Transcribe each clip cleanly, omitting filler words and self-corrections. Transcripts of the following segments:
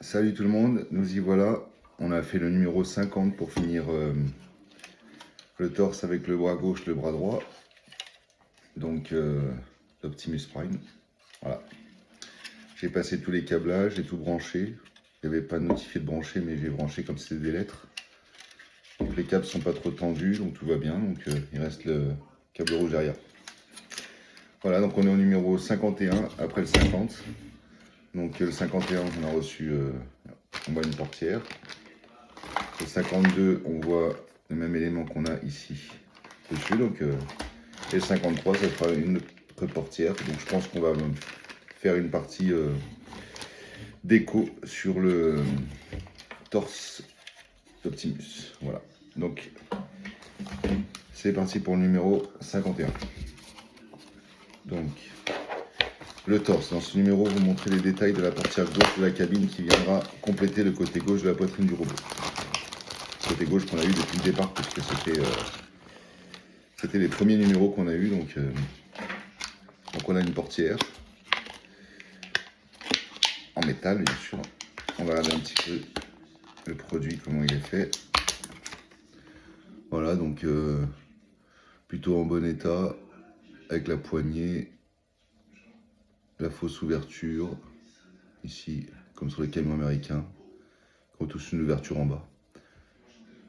Salut tout le monde, nous y voilà. On a fait le numéro 50 pour finir le torse avec le bras gauche, le bras droit. Donc l'Optimus Prime. Voilà. J'ai passé tous les câblages, j'ai tout branché. Il n'y avait pas notifié de brancher, mais j'ai branché comme c'était des lettres. Donc les câbles sont pas trop tendus, donc tout va bien. Donc il reste le câble rouge derrière. Voilà, donc on est au numéro 51 après le 50. Donc le 51, on a reçu on voit une portière. Le 52, on voit le même élément qu'on a ici dessus. Donc, et le 53, ça sera une autre portière. Donc je pense qu'on va faire une partie déco sur le torse d'Optimus. Voilà. Donc c'est parti pour le numéro 51. Donc le torse. Dans ce numéro, vous montrez les détails de la portière gauche de la cabine qui viendra compléter le côté gauche de la poitrine du robot. Côté gauche qu'on a eu depuis le départ, puisque c'était les premiers numéros qu'on a eu. Donc on a une portière en métal, bien sûr. On va regarder un petit peu le produit, comment il est fait. Voilà, donc plutôt en bon état, avec la poignée, la fausse ouverture, ici, comme sur les camions américains, qui ont tous une ouverture en bas.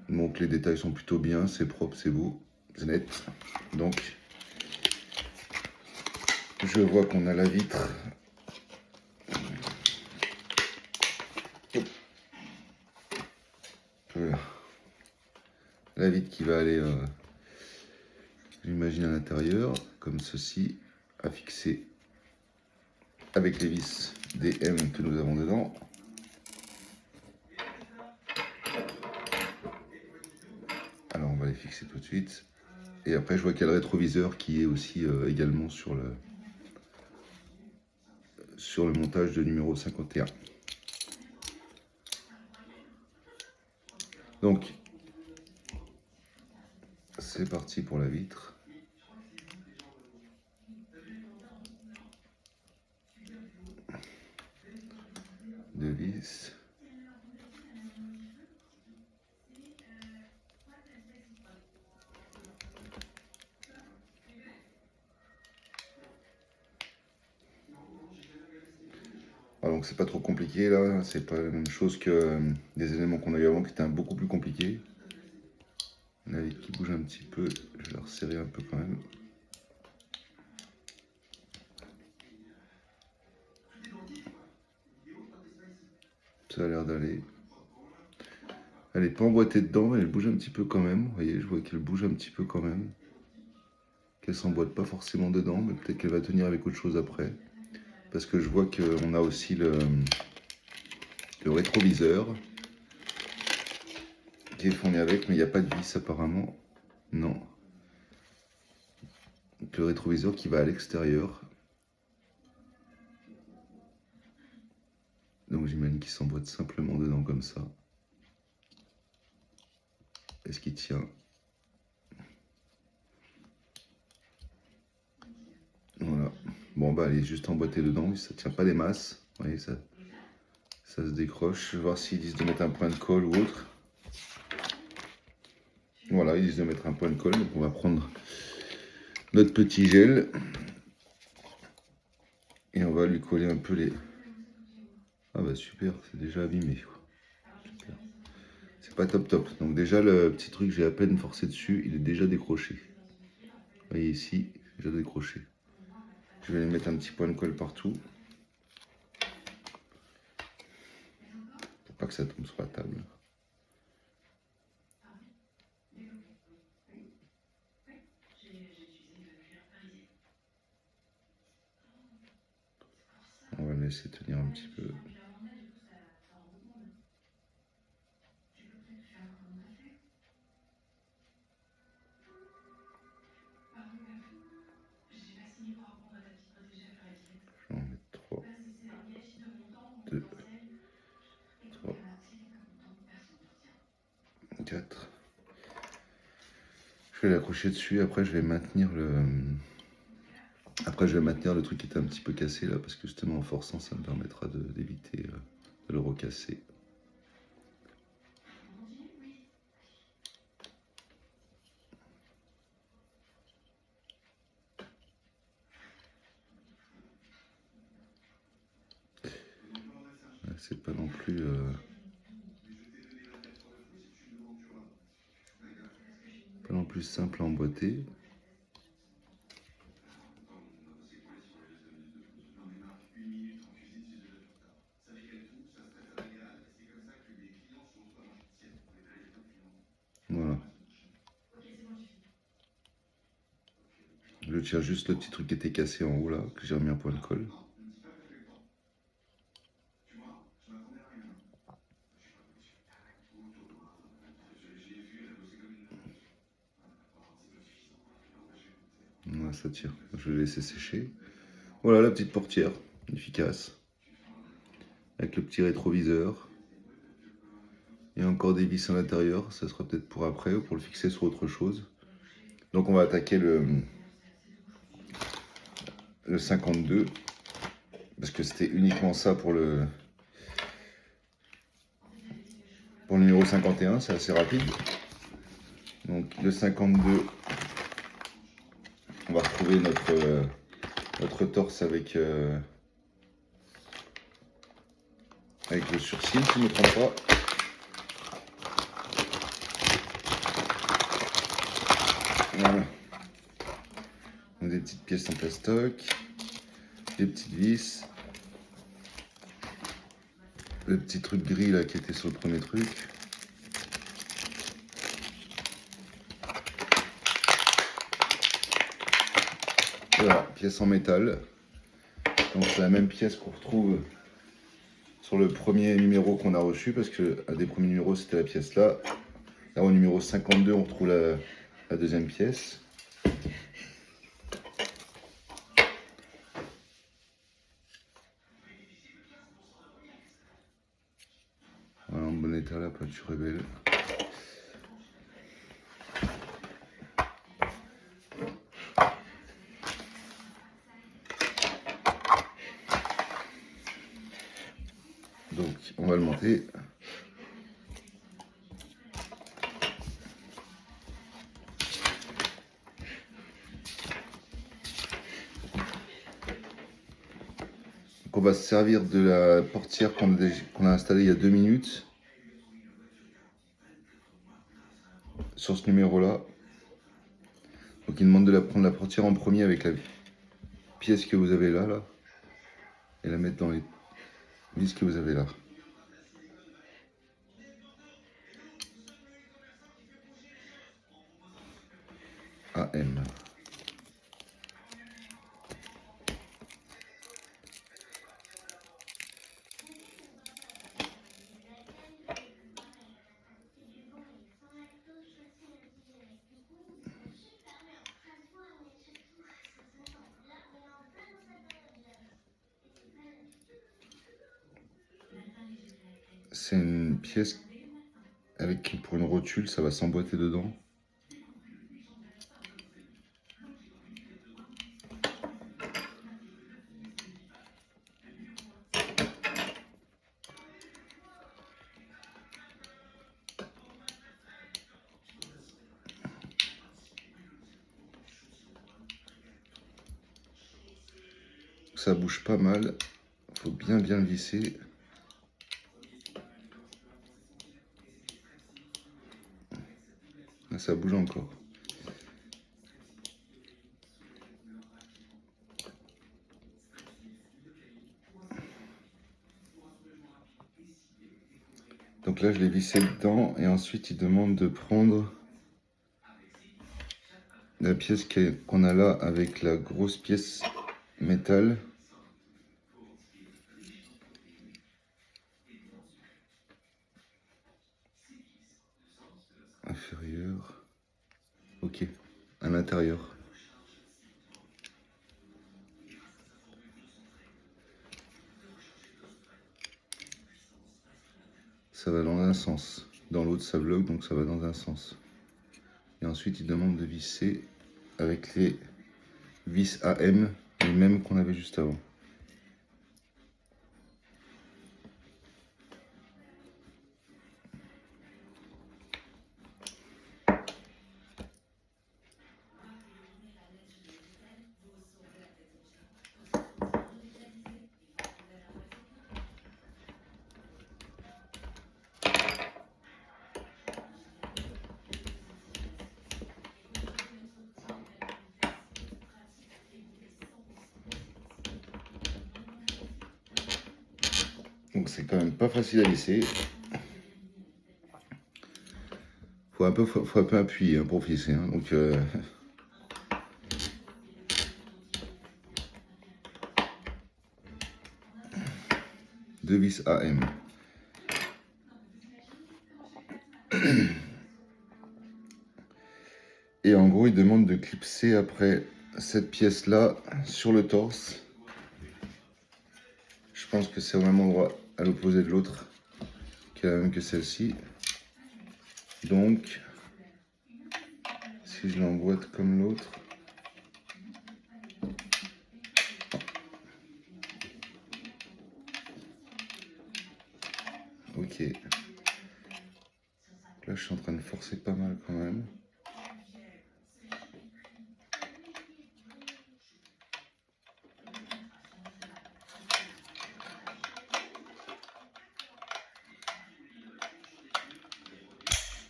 Donc les détails sont plutôt bien, c'est propre, c'est beau, c'est net. Donc je vois qu'on a la vitre. La vitre qui va aller, j'imagine, à l'intérieur, comme ceci, à fixer avec les vis DM que nous avons dedans. Alors on va les fixer tout de suite. Et après je vois qu'il y a le rétroviseur qui est aussi également sur le montage de numéro 51. Donc c'est parti pour la vitre. Deux vis. Alors, donc c'est pas trop compliqué là, c'est pas la même chose que des éléments qu'on a eu avant qui étaient beaucoup plus compliqués. La vitre qui bouge un petit peu, je vais la resserrer un peu quand même. Ça a l'air d'aller. Elle n'est pas emboîtée dedans, mais elle bouge un petit peu quand même. Vous voyez, je vois qu'elle bouge un petit peu quand même. Qu'elle s'emboîte pas forcément dedans, mais peut-être qu'elle va tenir avec autre chose après. Parce que je vois qu'on a aussi le rétroviseur qui est fourni avec, mais il n'y a pas de vis apparemment. Non. Donc, le rétroviseur qui va à l'extérieur. Donc j'imagine qu'il s'emboîte simplement dedans comme ça. Est-ce qu'il tient? Voilà. Bon bah elle est juste emboîtée dedans, mais ça tient pas des masses. Vous voyez, ça se décroche. Je vais voir s'ils disent de mettre un point de colle ou autre. Voilà, ils disent de mettre un point de colle. Donc on va prendre notre petit gel. Et on va lui coller un peu les... Ah bah super, c'est déjà abîmé. Super. C'est pas top top. Donc déjà le petit truc, j'ai à peine forcé dessus, il est déjà décroché. Vous voyez ici, déjà décroché. Je vais aller mettre un petit point de colle partout. Pour pas que ça tombe sur la table. On va le laisser tenir un petit peu. Je vais en mettre 3, 2, 3, 4. Je vais l'accrocher dessus, après je vais maintenir le... truc qui était un petit peu cassé là, parce que justement en forçant ça me permettra d'éviter de le recaler. cassé. C'est pas non plus pas non plus simple à emboîter. Voilà. Je tire juste le petit truc qui était cassé en haut là, que j'ai remis un point de colle. Voilà, ça tire. Je vais laisser sécher. Voilà la petite portière, efficace. Avec le petit rétroviseur. Il y a encore des vis à l'intérieur, ça sera peut-être pour après ou pour le fixer sur autre chose. Donc on va attaquer le 52, parce que c'était uniquement ça pour le numéro 51, c'est assez rapide. Donc le 52, on va retrouver notre torse avec le sursigne, si je ne me trompe pas. Voilà. Donc, des petites pièces en plastoc, des petites vis, le petit truc gris là qui était sur le premier truc. Voilà, pièce en métal. Donc c'est la même pièce qu'on retrouve sur le premier numéro qu'on a reçu, parce que à des premiers numéros c'était la pièce là. Là au numéro 52 on retrouve la deuxième pièce. Voilà, en bon état, la peinture est belle. Donc on va le monter. Donc on va se servir de la portière qu'on a installée il y a 2 minutes sur ce numéro là. Donc il demande de prendre la portière en premier avec la pièce que vous avez là, et la mettre dans les vis que vous avez là. AM. C'est une pièce avec, pour une rotule, ça va s'emboîter dedans. Ça bouge pas mal, faut bien le visser. Là, ça bouge encore. Donc là je l'ai vissé dedans, et ensuite il demande de prendre la pièce qu'on a là avec la grosse pièce métal. Inférieur. Ok, à l'intérieur. Ça va dans un sens. Dans l'autre ça bloque, donc ça va dans un sens. Et ensuite il demande de visser avec les vis AM, les mêmes qu'on avait juste avant. Donc c'est quand même pas facile à lisser. Faut un peu appuyer hein, pour visser. Hein. Donc deux vis AM. Et en gros, il demande de clipser après cette pièce-là sur le torse. Je pense que c'est au même endroit, à l'opposé de l'autre, qui est la même que celle-ci. Donc, si je l'emboîte comme l'autre, ok. Là, je suis en train de forcer pas mal quand même.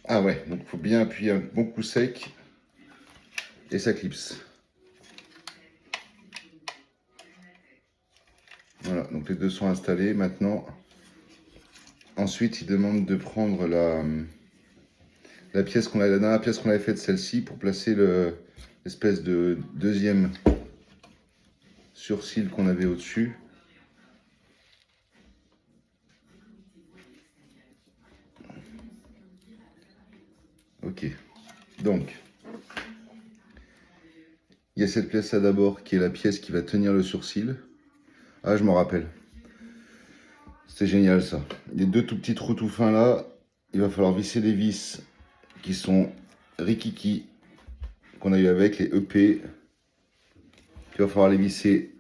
Ah ouais, donc il faut bien appuyer un bon coup sec et ça clipse. Voilà, donc les deux sont installés. Maintenant, ensuite, il demande de prendre la dernière pièce qu'on avait faite, celle-ci, pour placer l'espèce de deuxième surcil qu'on avait au-dessus. Ok, donc il y a cette pièce là d'abord qui est la pièce qui va tenir le sourcil. Ah, je m'en rappelle. C'était génial ça. Les deux tout petits trous tout fins là, il va falloir visser des vis qui sont rikiki, qu'on a eu avec les EP. Il va falloir les visser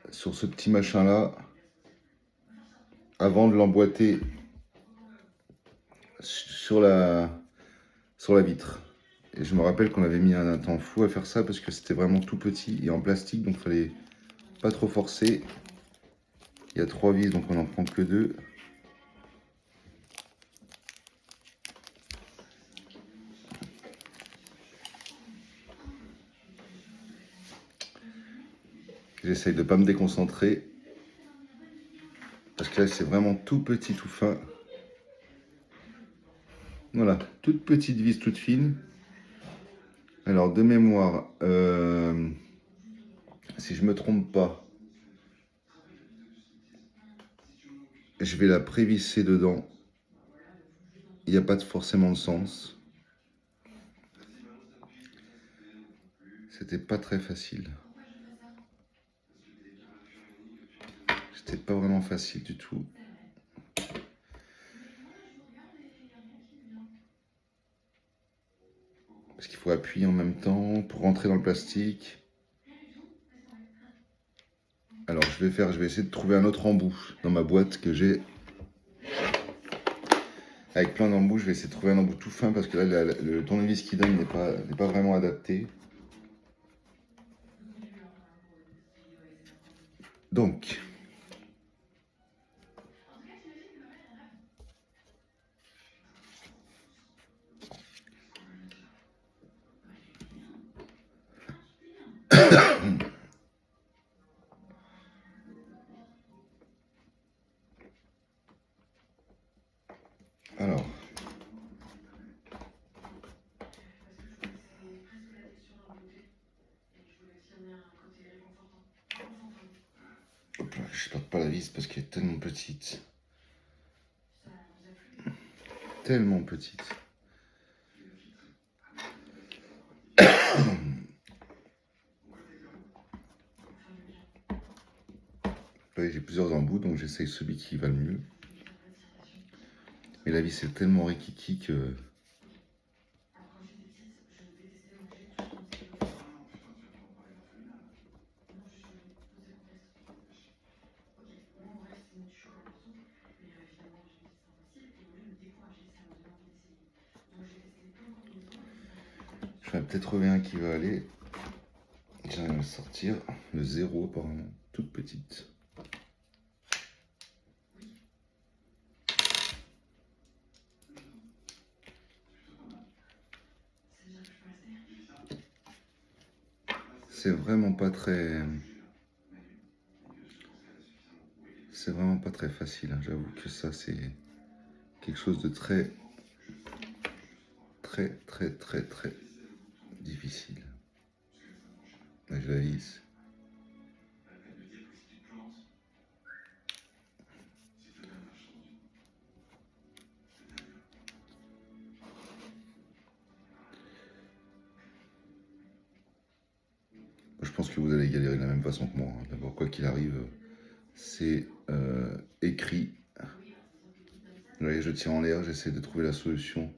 sur ce petit machin là avant de l'emboîter sur la vitre. Et je me rappelle qu'on avait mis un temps fou à faire ça parce que c'était vraiment tout petit et en plastique, donc il fallait pas trop forcer. Il y a 3 vis, donc on n'en prend que 2. J'essaye de ne pas me déconcentrer parce que là c'est vraiment tout petit, tout fin. Voilà, toute petite vis, toute fine. Alors de mémoire, si je me trompe pas, je vais la prévisser dedans. Il n'y a pas forcément de sens. C'était pas très facile. C'était pas vraiment facile du tout. Parce qu'il faut appuyer en même temps pour rentrer dans le plastique. Alors je vais essayer de trouver un autre embout dans ma boîte que j'ai. Avec plein d'embouts, je vais essayer de trouver un embout tout fin parce que là le tournevis qui donne n'est pas vraiment adapté. Donc, alors, hop là, je perds pas la vis parce qu'elle est tellement petite. Tellement petite. Là, j'ai plusieurs embouts, donc j'essaye celui qui va le mieux. Mais la vis est tellement rikiki que... Je vais peut-être trouver un qui va aller. J'arrive à le sortir. Le 0 apparemment, toute petite. C'est vraiment pas très... c'est vraiment pas très facile, hein. J'avoue que ça c'est quelque chose de très difficile. Là, je la vis. Je pense que vous allez galérer de la même façon que moi, hein. D'abord, quoi qu'il arrive, c'est écrit. Vous voyez, je tire en l'air, j'essaie de trouver la solution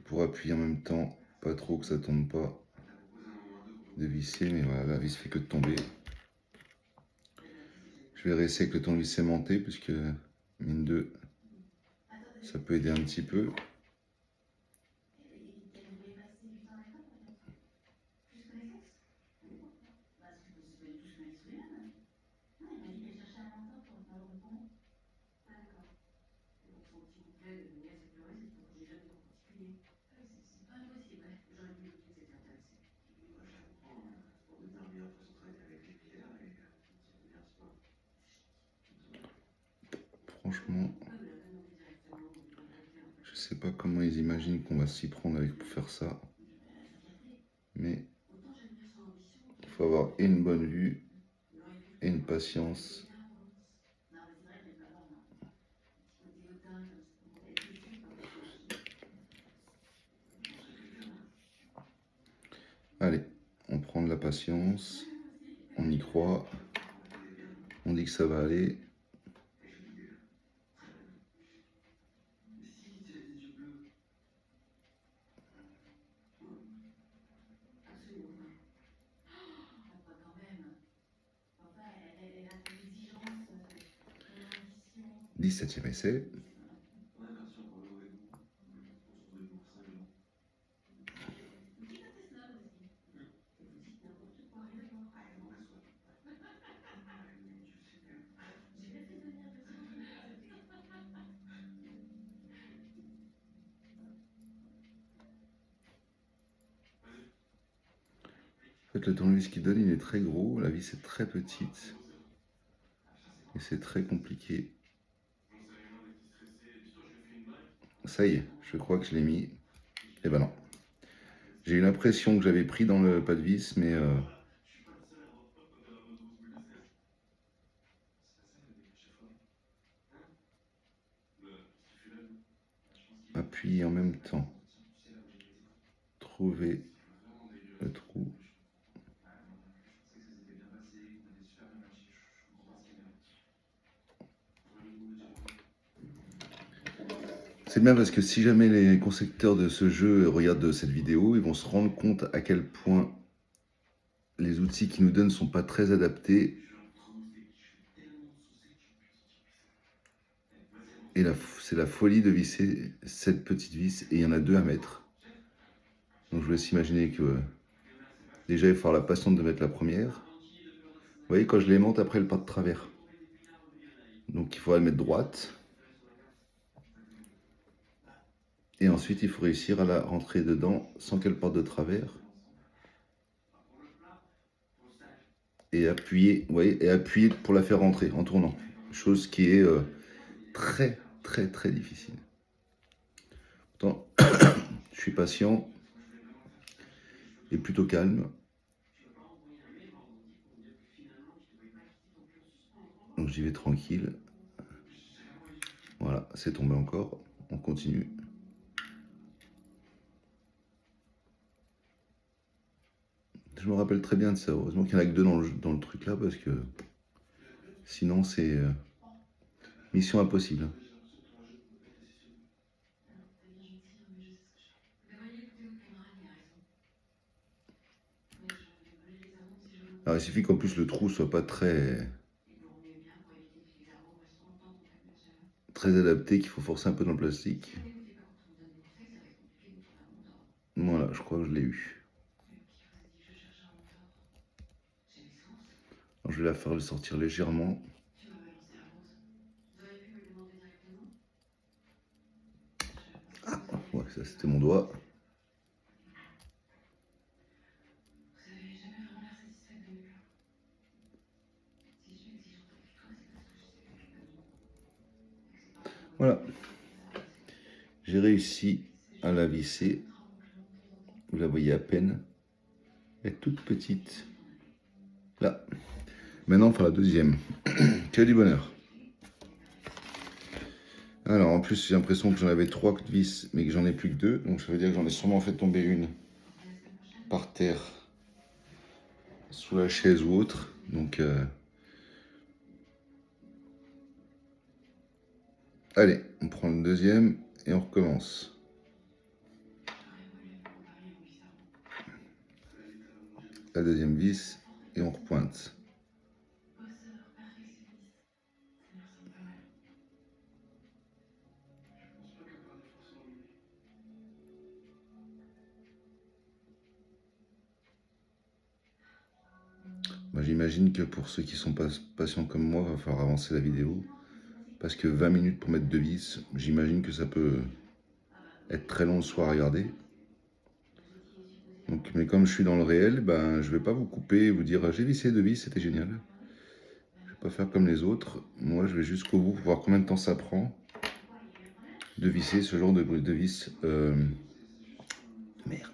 pour appuyer en même temps, pas trop que ça tombe pas, de visser, mais voilà, la vis fait que de tomber. Je vais réessayer avec le tournevis aimanté, puisque mine 2, ça peut aider un petit peu. Franchement, je sais pas comment ils imaginent qu'on va s'y prendre avec pour faire ça, mais il faut avoir et une bonne vue et une patience. Allez, on prend de la patience, on y croit, on dit que ça va aller. Dix-septième essai. En fait, le tournevis qui donne, il est très gros, la vis est très petite et c'est très compliqué. Ça y est, je crois que je l'ai mis. Eh ben non. J'ai eu l'impression que j'avais pris dans le pas de vis, mais appuyer en même temps. Trouver le trou. C'est bien parce que si jamais les concepteurs de ce jeu regardent cette vidéo, ils vont se rendre compte à quel point les outils qu'ils nous donnent ne sont pas très adaptés. Et c'est la folie de visser cette petite vis, et il y en a 2 à mettre. Donc je vous laisse imaginer que déjà il faut avoir la patience de mettre la première. Vous voyez, quand je l'aimante, après elle part de travers. Donc il faudra la mettre droite. Et ensuite il faut réussir à la rentrer dedans sans qu'elle parte de travers. Et appuyer, vous voyez, et appuyer pour la faire rentrer en tournant. Chose qui est très difficile. Pourtant, je suis patient et plutôt calme. Donc j'y vais tranquille. Voilà, c'est tombé encore. On continue. Je me rappelle très bien de ça. Heureusement qu'il n'y en a que 2 dans le truc là, parce que sinon c'est mission impossible. Alors il suffit qu'en plus le trou soit pas très adapté, qu'il faut forcer un peu dans le plastique. Voilà, je crois que je l'ai eu. Alors, je vais la faire le sortir légèrement. Ah, ouais, ça c'était mon doigt. Voilà. J'ai réussi à la visser. Vous la voyez à peine. Elle est toute petite. Là. Maintenant, on fera la deuxième. Quel du bonheur. Alors, en plus, j'ai l'impression que j'en avais 3 vis, mais que j'en ai plus que 2. Donc, ça veut dire que j'en ai sûrement fait tomber une par terre, sous la chaise ou autre. Donc, allez, on prend le deuxième et on recommence. La deuxième vis et on repointe. Moi, j'imagine que pour ceux qui sont pas patients comme moi, il va falloir avancer la vidéo. Parce que 20 minutes pour mettre 2 vis, j'imagine que ça peut être très long le soir à regarder. Donc, mais comme je suis dans le réel, ben, je vais pas vous couper et vous dire j'ai vissé 2 vis, c'était génial. Je vais pas faire comme les autres. Moi, je vais jusqu'au bout pour voir combien de temps ça prend de visser ce genre de vis. Merde.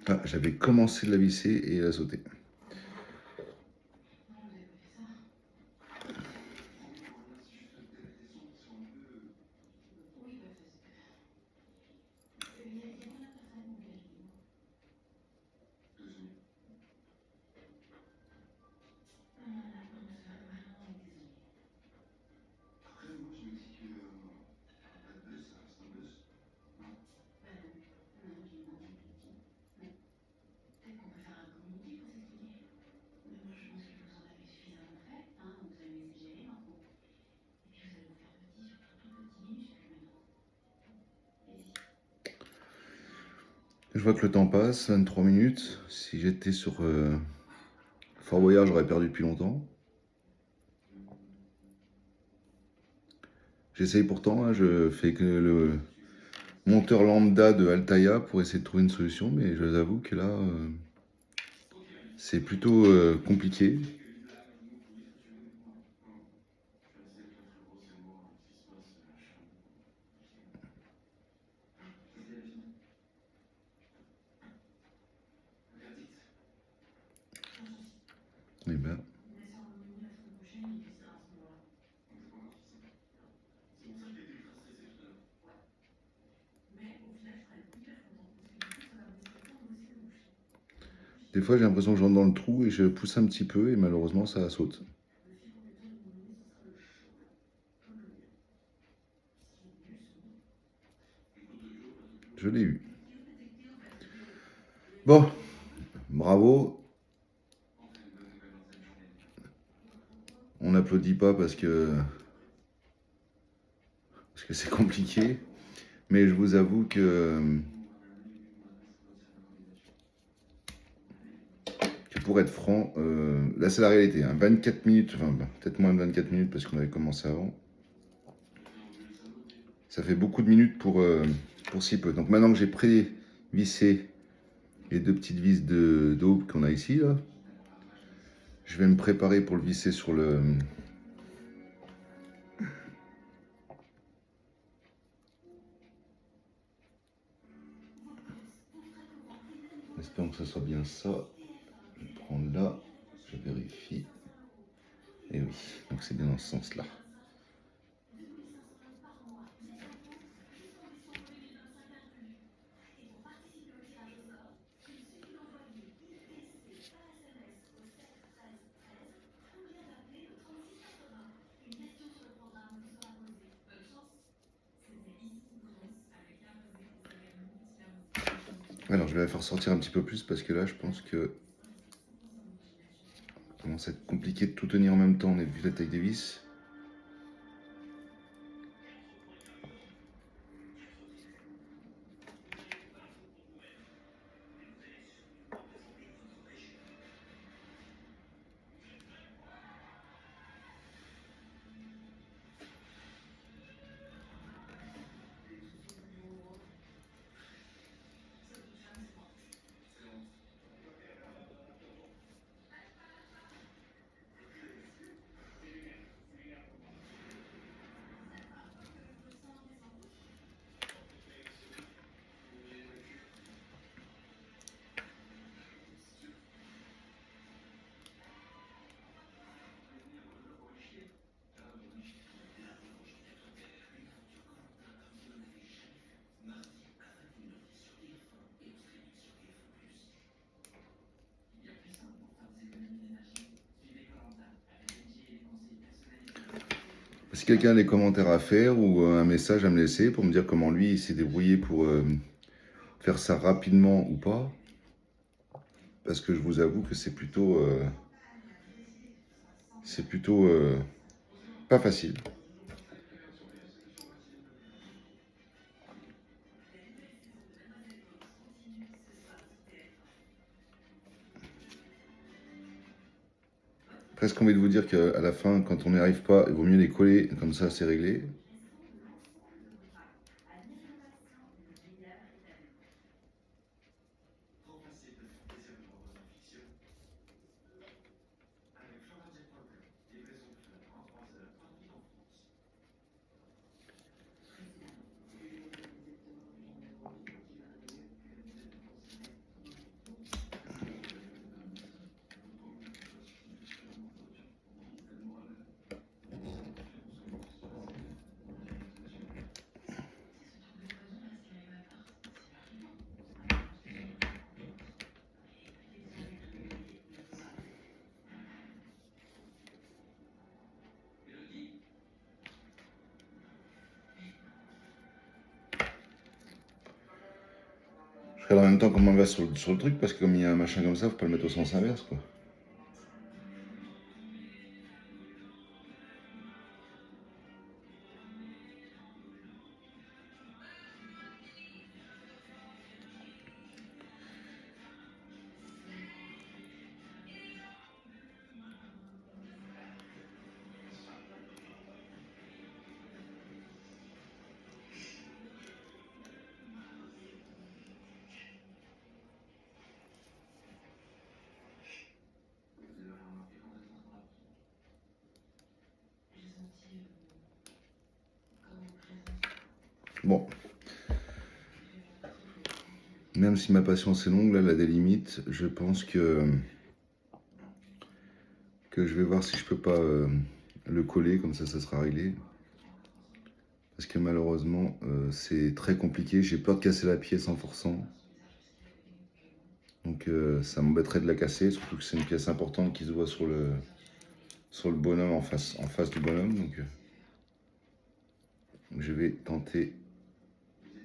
Ah, j'avais commencé de la visser et elle a sauté. Je vois que le temps passe, 23 minutes. Si j'étais sur Fort Boyard, j'aurais perdu depuis longtemps. J'essaye pourtant, hein, je fais que le monteur lambda de Altaïa pour essayer de trouver une solution, mais je vous avoue que là, c'est plutôt compliqué. Eh ben, des fois, j'ai l'impression que je rentre dans le trou et je pousse un petit peu et malheureusement, ça saute. Je l'ai eu. Bon, bravo. On n'applaudit pas parce que c'est compliqué, mais je vous avoue que pour être franc, là c'est la réalité, hein, 24 minutes, enfin peut-être moins de 24 minutes parce qu'on avait commencé avant. Ça fait beaucoup de minutes pour si peu. Donc maintenant que j'ai pré-vissé les 2 petites vis d'aube qu'on a ici, là, je vais me préparer pour le visser sur le... Espérons que ce soit bien ça. Je vais prendre là, je vérifie. Et oui, donc c'est bien dans ce sens-là. Alors je vais la faire sortir un petit peu plus parce que là je pense que commence à être compliqué de tout tenir en même temps, on est vu la taille des vis. Si quelqu'un a des commentaires à faire ou un message à me laisser pour me dire comment lui il s'est débrouillé pour faire ça rapidement ou pas, parce que je vous avoue que c'est plutôt pas facile. Presque envie de vous dire qu'à la fin, quand on n'y arrive pas, il vaut mieux les coller, comme ça c'est réglé. Je regarde en même temps comment on va sur le truc, parce que comme il y a un machin comme ça, faut pas le mettre au sens inverse, quoi. Bon. Même si ma patience est longue, là, elle a des limites, je pense que je vais voir si je peux pas le coller, comme ça sera réglé. Parce que malheureusement, c'est très compliqué. J'ai peur de casser la pièce en forçant. Donc ça m'embêterait de la casser, surtout que c'est une pièce importante qui se voit sur le bonhomme, en face du bonhomme. Donc je vais tenter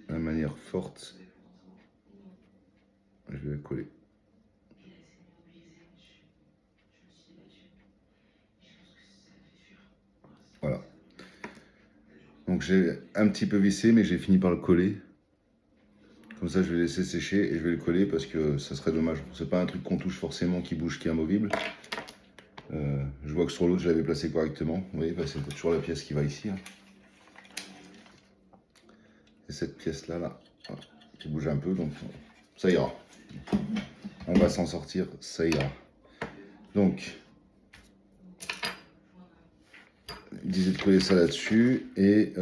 de manière forte. Je vais la coller. Voilà. Donc j'ai un petit peu vissé, mais j'ai fini par le coller. Comme ça, je vais laisser sécher et je vais le coller parce que ça serait dommage. C'est pas un truc qu'on touche forcément, qui bouge, qui est amovible. Je vois que sur l'autre, je l'avais placé correctement. Vous voyez, bah, c'est toujours la pièce qui va ici. Hein. Et cette pièce-là, là, voilà, qui bouge un peu, donc ça ira. On va s'en sortir, ça ira. Donc, il disait de coller ça là-dessus et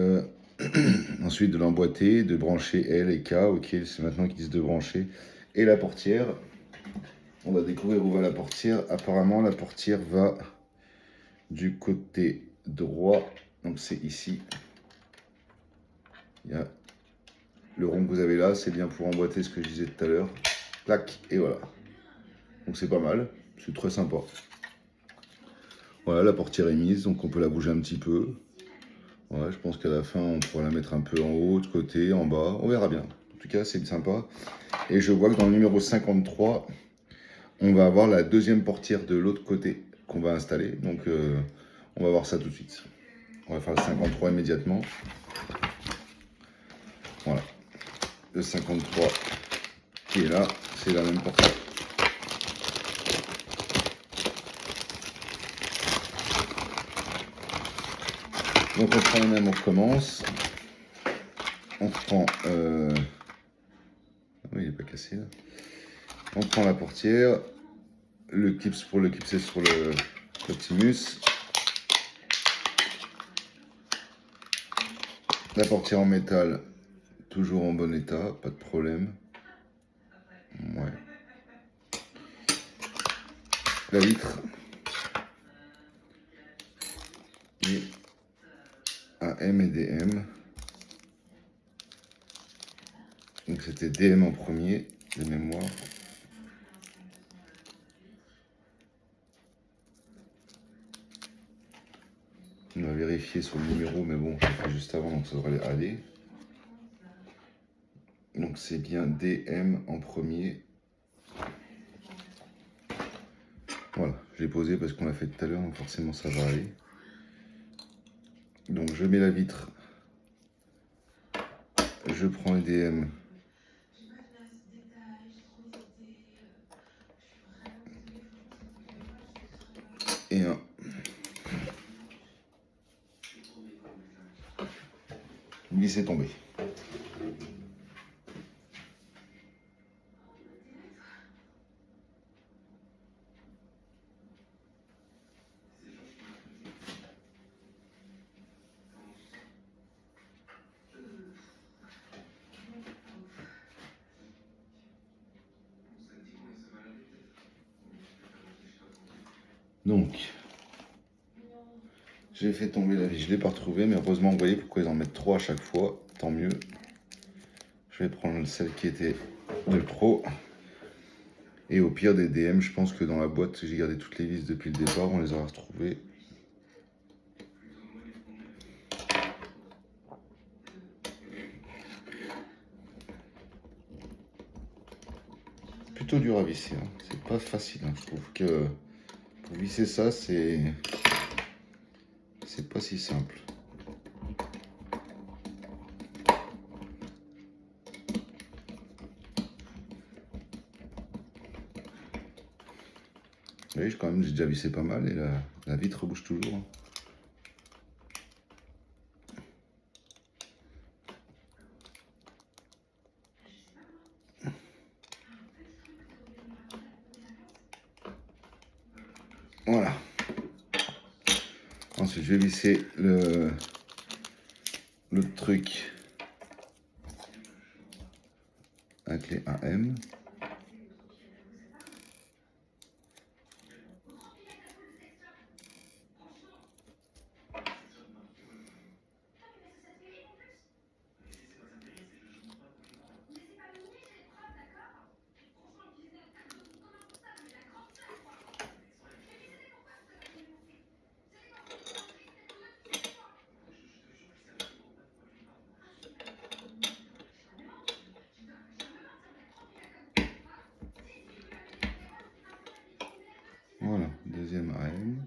ensuite de l'emboîter, de brancher L et K. Ok, c'est maintenant qu'ils disent de brancher. Et la portière, on va découvrir où va la portière. Apparemment, la portière va du côté droit. Donc c'est ici. Il y a le rond que vous avez là, c'est bien pour emboîter ce que je disais tout à l'heure. Clac, et voilà. Donc c'est pas mal, c'est très sympa. Voilà, la portière est mise, donc on peut la bouger un petit peu. Voilà, je pense qu'à la fin, on pourra la mettre un peu en haut, de côté, en bas. On verra bien. En tout cas, c'est sympa. Et je vois que dans le numéro 53, on va avoir la deuxième portière de l'autre côté. qu'on va installer. Donc on va voir ça tout de suite. On va faire le 53 immédiatement. Voilà. Le 53 qui est là, c'est la même portée. Donc on prend le même, on recommence. On prend... oui, il n'est pas cassé là. On prend la portière. Le clip pour le clipser sur le Optimus. La portière en métal, toujours en bon état, pas de problème. Ouais. La vitre. Et AM et DM. Donc c'était DM en premier, de mémoire. On va vérifier sur le numéro, mais bon, je l'ai fait juste avant, donc ça devrait aller. Donc c'est bien DM en premier. Voilà, je l'ai posé parce qu'on l'a fait tout à l'heure, donc forcément ça va aller. Donc je mets la vitre. Je prends les DM. Et un. Laissez tomber. Donc, j'ai fait tomber la vis, je ne l'ai pas retrouvée, mais heureusement, vous voyez pourquoi ils en mettent 3 à chaque fois, tant mieux. Je vais prendre celle qui était de pro. Et au pire des DM, je pense que dans la boîte, j'ai gardé toutes les vis depuis le départ, on les aura retrouvées. Plutôt dur à visser, hein. C'est pas facile, hein. Je trouve que pour visser ça, c'est pas si simple. Vous voyez, quand même, j'ai déjà vissé pas mal et la vitre bouge toujours, hein. Voilà. Ensuite, je vais visser l'autre truc avec les AM. Voilà, deuxième AM.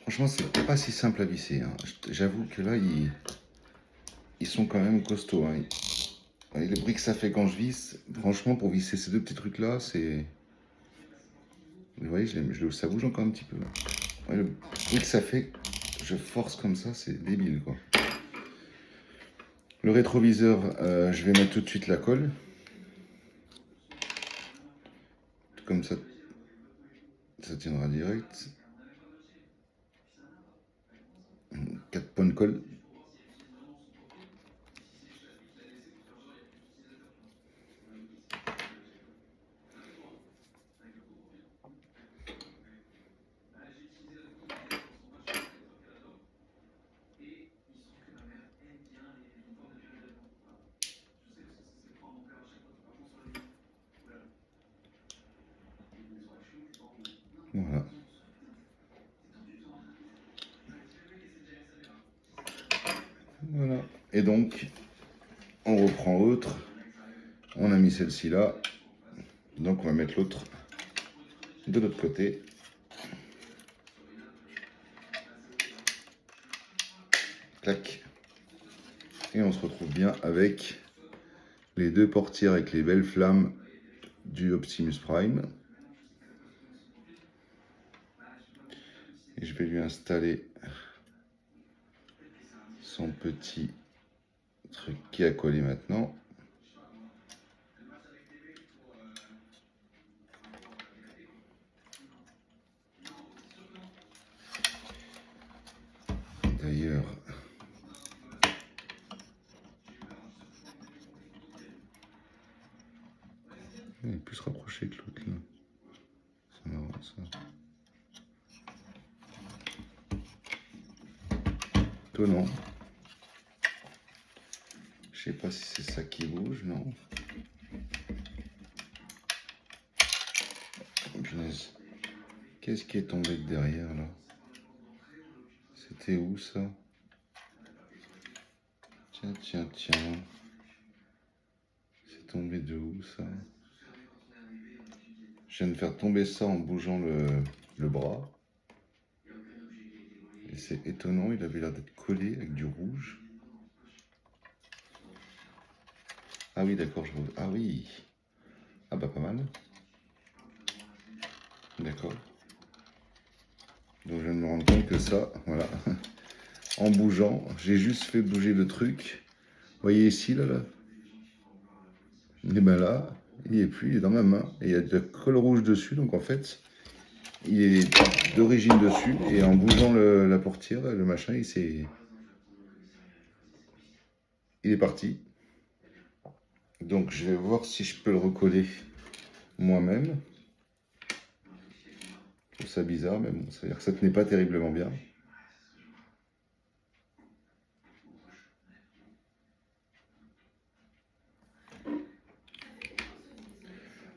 Franchement, c'est pas si simple à visser, hein. J'avoue que là, ils sont quand même costauds, hein. Et les bruits que ça fait quand je visse, franchement, pour visser ces deux petits trucs-là, c'est... Vous voyez, ça bouge encore un petit peu. Ouais, le bruit que ça fait, je force comme ça, c'est débile, quoi. Le rétroviseur, je vais mettre tout de suite la colle. Comme ça tiendra direct. 4 points de colle. Voilà. Et donc, on reprend l'autre. On a mis celle-ci là. Donc, on va mettre l'autre de l'autre côté. Clac. Et on se retrouve bien avec les deux portières avec les belles flammes du Optimus Prime. Et je vais lui installer son petit truc qui a collé maintenant. D'ailleurs, il est plus rapproché que l'autre là. C'est marrant ça. Étonnant. Je sais pas si c'est ça qui bouge, non. Punaise. Qu'est-ce qui est tombé de derrière là? C'était où ça? Tiens, tiens, tiens. C'est tombé de où ça? Je viens de faire tomber ça en bougeant le bras. Et c'est étonnant, il avait l'air d'être collé avec du rouge. Ah oui, d'accord, je vois. Ah oui. Ah bah pas mal. D'accord. Donc je viens de me rendre compte que ça, voilà. En bougeant, j'ai juste fait bouger le truc. Vous voyez ici, là. Et ben là, il n'y est plus, il est dans ma main. Et il y a de la colle rouge dessus, donc en fait, il est d'origine dessus. Et en bougeant la portière, le machin, il est parti. Donc je vais voir si je peux le recoller moi-même. Je trouve ça bizarre, mais bon, ça veut dire que ça tenait pas terriblement bien.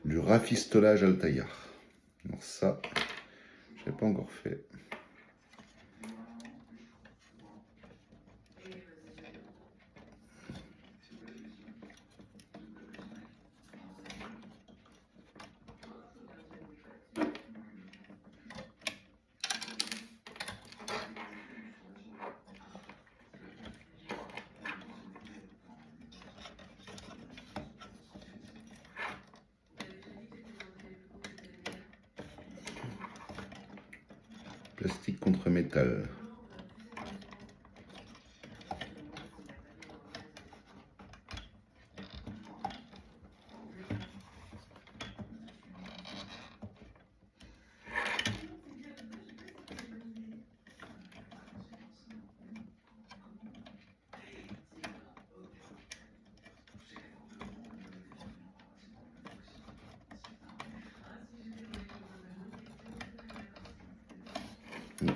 Du rafistolage Altaïr. Alors ça, je n'ai pas encore fait. Plastique contre métal.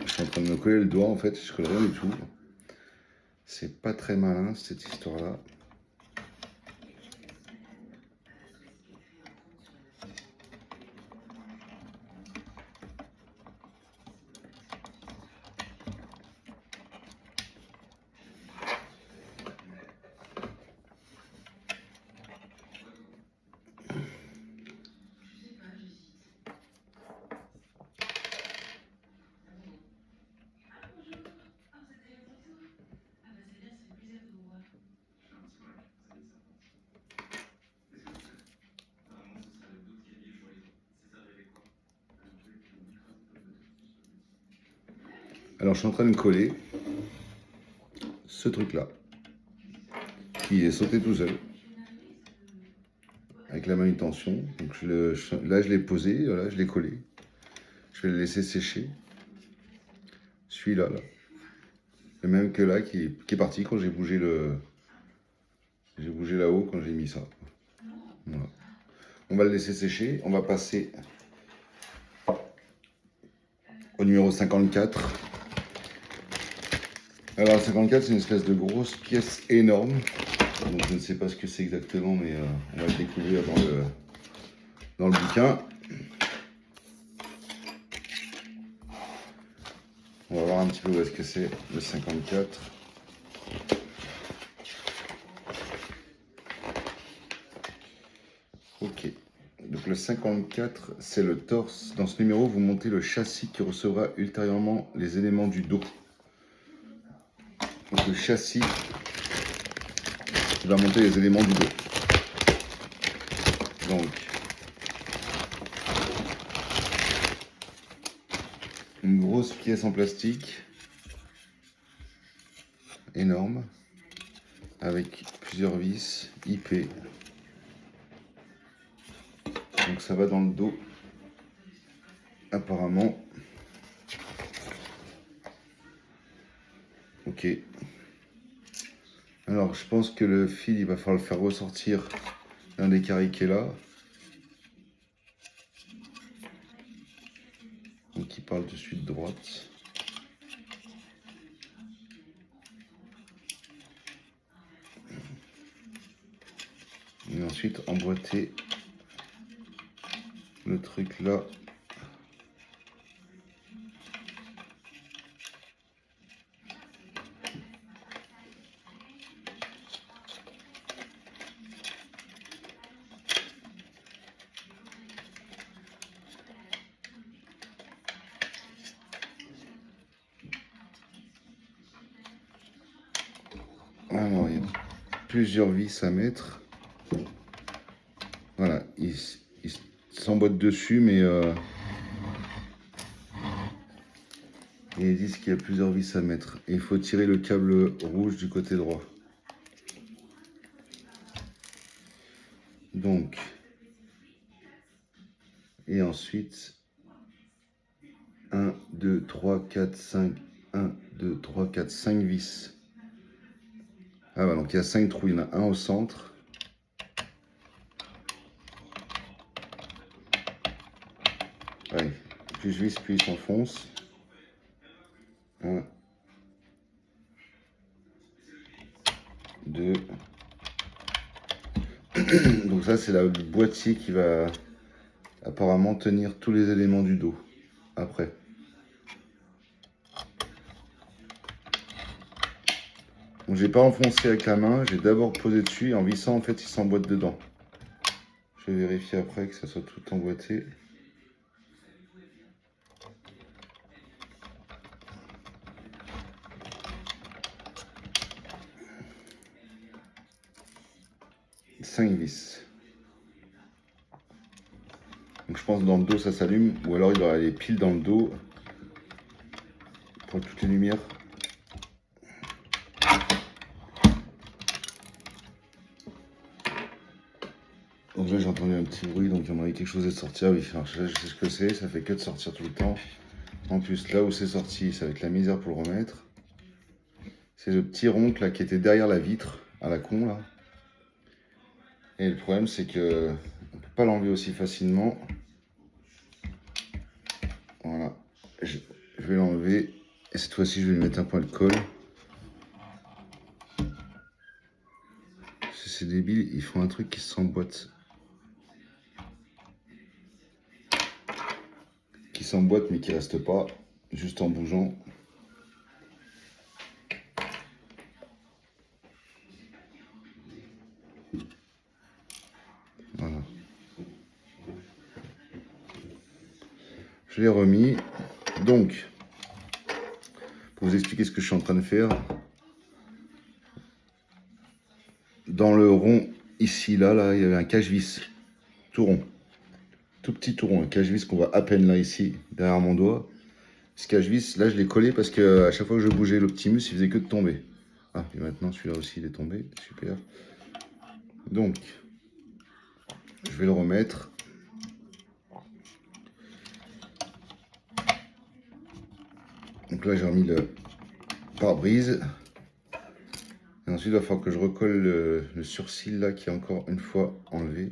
Je suis en train de me coller le doigt, en fait, je colle rien du tout. C'est pas très malin, cette histoire-là. Alors, je suis en train de coller ce truc-là, qui est sauté tout seul, avec la manutention. Donc, là, je l'ai posé, voilà, je l'ai collé. Je vais le laisser sécher. Celui-là, là. Le même que là, qui est parti quand j'ai bougé J'ai bougé là-haut quand j'ai mis ça. Voilà. On va le laisser sécher. On va passer au numéro 54. Alors, le 54, c'est une espèce de grosse pièce énorme. Donc, je ne sais pas ce que c'est exactement, mais on va le découvrir dans le bouquin. On va voir un petit peu où est-ce que c'est le 54. le 54, c'est le torse. Dans ce numéro, vous montez le châssis qui recevra ultérieurement les éléments du dos. Donc le châssis qui va monter les éléments du dos. Donc, une grosse pièce en plastique, énorme, avec plusieurs vis IP. Donc ça va dans le dos, apparemment. Ok. Alors je pense que le fil, il va falloir le faire ressortir d'un des carrés qui est là. Donc il parle de suite droite. Et ensuite emboîter le truc là. Alors il y a plusieurs vis à mettre. Voilà, il s'emboîte dessus, mais ils disent qu'il y a plusieurs vis à mettre. Et il faut tirer le câble rouge du côté droit. Donc, et ensuite, 1, 2, 3, 4, 5, 1, 2, 3, 4, 5 vis. Ah bah donc il y a 5 trous, il y en a un au centre. Ouais, plus je vis, plus il s'enfonce. 1, 2. Donc ça c'est le boîtier qui va apparemment tenir tous les éléments du dos après. Donc j'ai pas enfoncé avec la main, j'ai d'abord posé dessus et en vissant en fait il s'emboîte dedans. Je vais vérifier après que ça soit tout emboîté. Cinq vis. Donc je pense que dans le dos ça s'allume, ou alors il doit aller pile dans le dos pour toutes les lumières. Donc là j'ai entendu un petit bruit, donc il y en avait quelque chose de sortir. Oui, alors là je sais ce que c'est, ça fait que de sortir tout le temps. En plus là où c'est sorti, ça va être la misère pour le remettre. C'est le petit rond là qui était derrière la vitre, à la con là. Et le problème c'est que on peut pas l'enlever aussi facilement. Voilà, je vais l'enlever. Et cette fois-ci je vais lui mettre un point de colle. C'est débile, ils font un truc qui s'emboîte. Qui s'emboîte mais qui reste pas, juste en bougeant. Voilà. Je l'ai remis. Donc, pour vous expliquer ce que je suis en train de faire, dans le rond ici, là, il y avait un cache-vis, tout rond, tout petit tout rond, un cache-vis qu'on voit à peine là ici, derrière mon doigt. Ce cache-vis, là, je l'ai collé parce que à chaque fois que je bougeais l'Optimus, il faisait que de tomber. Ah, et maintenant celui-là aussi, il est tombé, super. Donc, je vais le remettre. Donc là, j'ai remis le pare-brise. Et ensuite, il va falloir que je recolle le surcil là qui est encore une fois enlevé.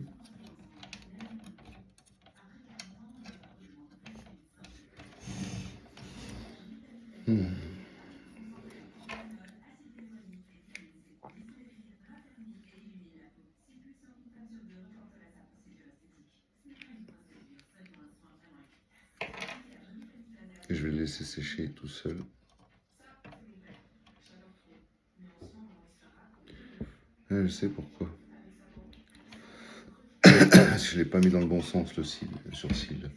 Et je vais le laisser sécher tout seul. Je sais pourquoi. Je l'ai pas mis dans le bon sens le sourcil.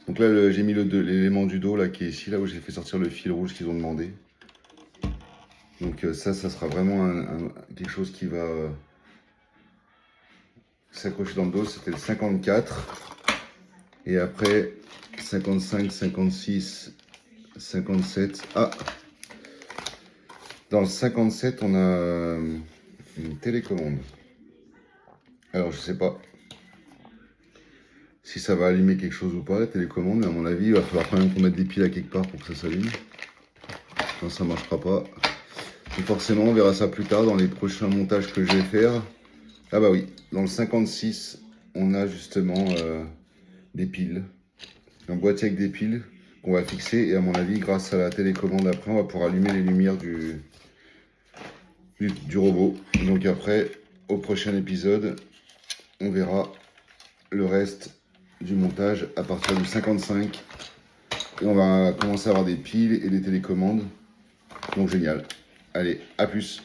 Donc là j'ai mis l'élément du dos là qui est ici, là où j'ai fait sortir le fil rouge qu'ils ont demandé. Donc ça sera vraiment quelque chose qui va s'accrocher dans le dos. C'était le 54. Et après 55, 56, 57. Ah, dans le 57 on a une télécommande. Alors je sais pas si ça va allumer quelque chose ou pas la télécommande, mais à mon avis il va falloir quand même qu'on mette des piles à quelque part pour que ça s'allume. Non, ça marchera pas. Et forcément on verra ça plus tard dans les prochains montages que je vais faire. Ah bah oui, dans le 56 on a justement des piles, un boîtier avec des piles qu'on va fixer, et à mon avis grâce à la télécommande après on va pouvoir allumer les lumières du robot. Donc après au prochain épisode on verra le reste du montage à partir du 55 et on va commencer à avoir des piles et des télécommandes. Donc génial. Allez, à plus.